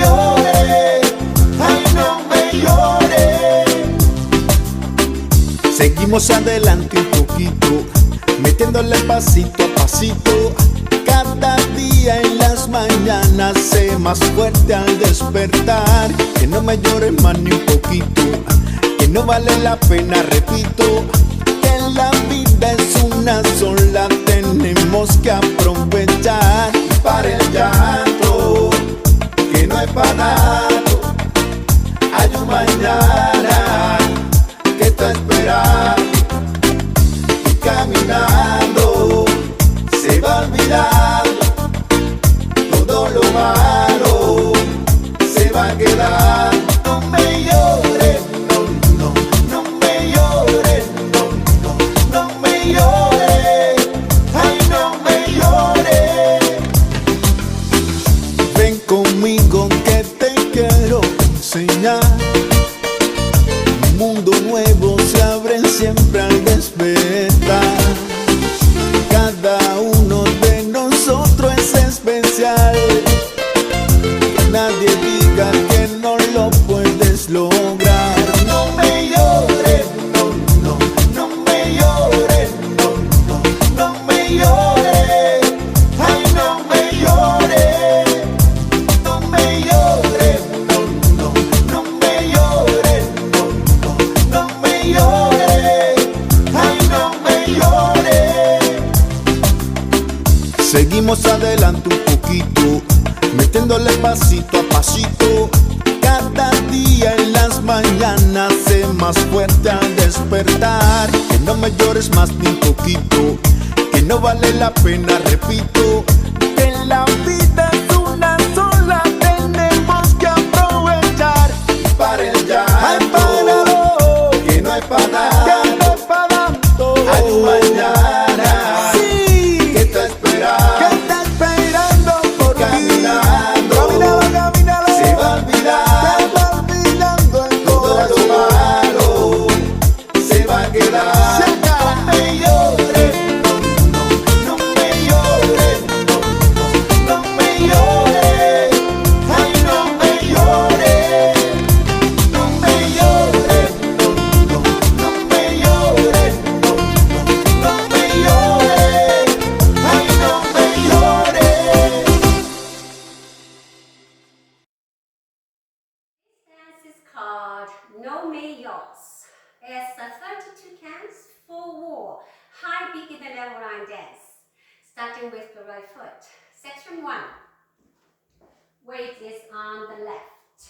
llores, ay no me llores. Seguimos adelante un poquito, metiéndole pasito a pasito. Cada día en las mañanas sé más fuerte al despertar. Que no me llores más ni un poquito, que no vale la pena, repito. Que la vida es una sola, tenemos que aprovechar. Para el llanto, que no es para tanto. Hay un mañana que está esperando, y caminando se va olvidando. Todo lo malo se va a quedar. No me llores, no, no, no me llores, no, no, no me llores, ay no me llores. Ven conmigo que te quiero enseñar. Un mundo nuevo se abre siempre al despertar. Cada uno de nosotros es especial. Que nadie diga que no lo puedes lograr. No me llores, no, no, no me llores, no, no, no me llores, ay no me llores. No me llores, no, no, no me llores, no, no, no me llores, ay no me llores. Seguimos adelante un poquito, metiéndole pasito a pasito. Cada día en las mañanas sé más fuerte al despertar. Que no me llores más ni un poquito, que no vale la pena, repito. Que la vida es una sola, tenemos que aprovechar. Para el llanto, que no es para tanto. Hay un mañana que está esperando por ti. Caminando, se va olvidando el todo lo malo se va a quedar. No me llores, no, no, no me llores, no, no, no me llores, ay no me llores. No me llores, no, no, no me llores, no, no, no me llores, ay no me llores. This dance is called Me Llores. It's a 32 counts, 4-4, high beginner level line dance, starting with the right foot. Section 1. Weight is on the left.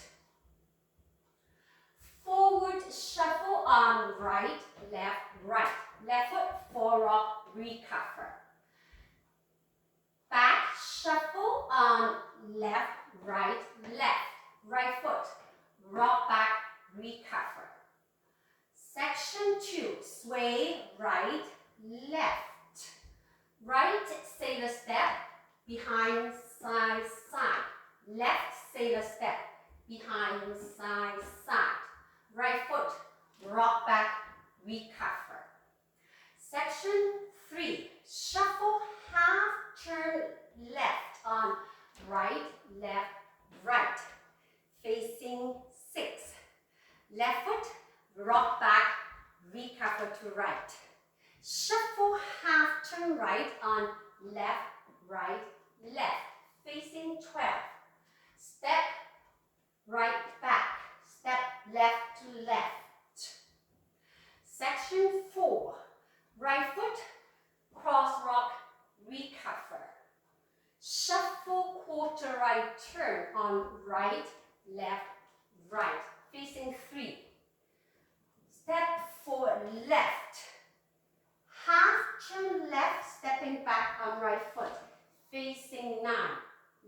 Forward shuffle on right, left, right. Left foot, forward rock, recover. Back shuffle on left, right, left. Right foot, rock back, recover. Section 2, sway right, left. Right sailor step, behind, side, side. Left sailor step, behind, side, side. Right foot, rock back, recover. Section 3, shuffle half turn left on right, left, right. Facing 6. Left foot, rock back, recover to right. Shuffle half turn right on left, right, left. Facing 12. Step right back. Step left to left. Section 4. Right foot, cross rock, recover. Shuffle quarter right turn on right, left, right. Facing 3. Step forward left. Half turn left, stepping back on right foot. Facing 9.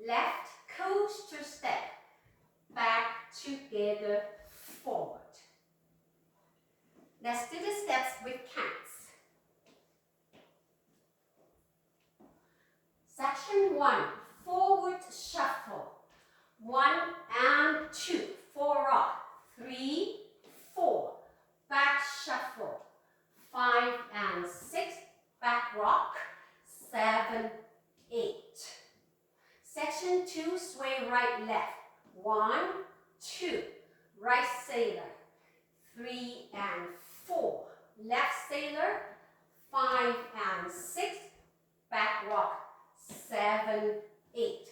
Left coaster step. Back together, forward. Let's do the steps with counts. Section 1, forward shuffle. 1 and 2, 4 rock. 3, 4, back shuffle. 5 and 6, back rock. 7, 8. Section 2, sway right left. 1, 2. Right sailor. 3 and 4. Left sailor. 5 and 6. Back rock. 7, 8.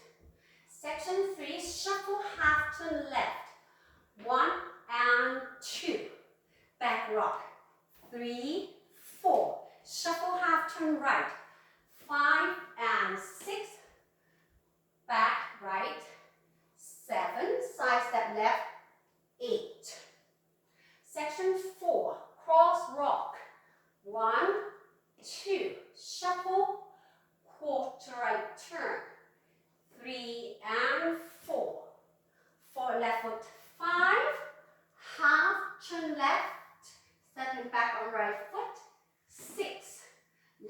Section 3, shuffle half turn left. 1 and 2. Back rock. 3, 4. Shuffle half turn right. 5 and 6. Back right. 7. Side step left. 8. Section 4, cross rock. 1, 2. Shuffle, quarter right turn. 3 and 4. 4 left foot. 5. Half turn left. Stepping back on right foot. 6.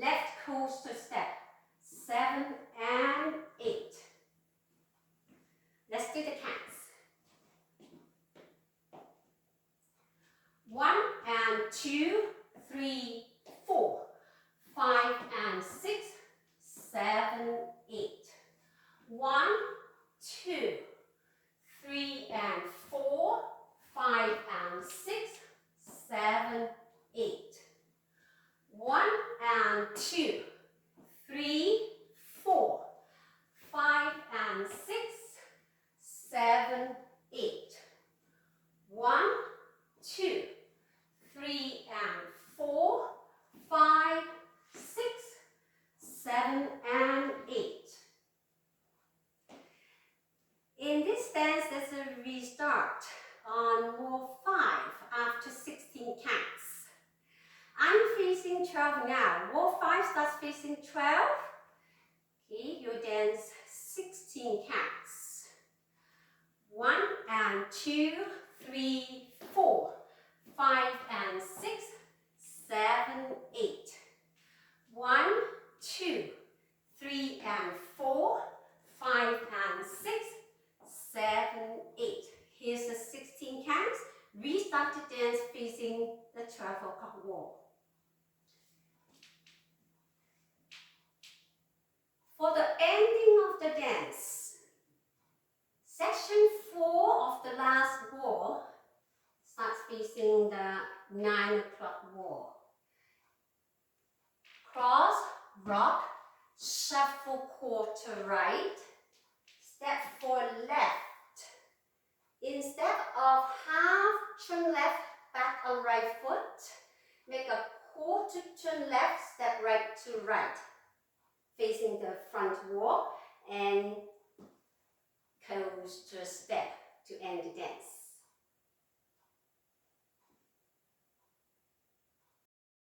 Left coaster step. 7 and 8. Let's do the counts. 1 and 2, 3, 4, 5 and 6, 7, 8. 1, 2, 3 and 4, 5 and 6, 7, 8. 1 and 2, 3, 4, 5 and 6, 7, 8. 1, 2, 3 and 4, 5, 6, 7 and 8. In this dance, there's a restart on wall 5 after 16 counts. I'm facing 12 now. Wall 5 starts facing 12. Okay, you dance 16 counts. 1 and 2, 3, 4, 5 and 6, 7, 8. 1, 2, 3 and 4, 5 and 6, 7, 8. Here's the 16 counts. Restart the dance facing the 12 o'clock wall. For the ending of the dance, section 4 of the last wall starts facing the 9 o'clock wall. Cross, rock, shuffle quarter right, step 4 left. Instead of half turn left, back on right foot, make a quarter turn left, step right to right, facing the front wall, and coaster step to end the dance.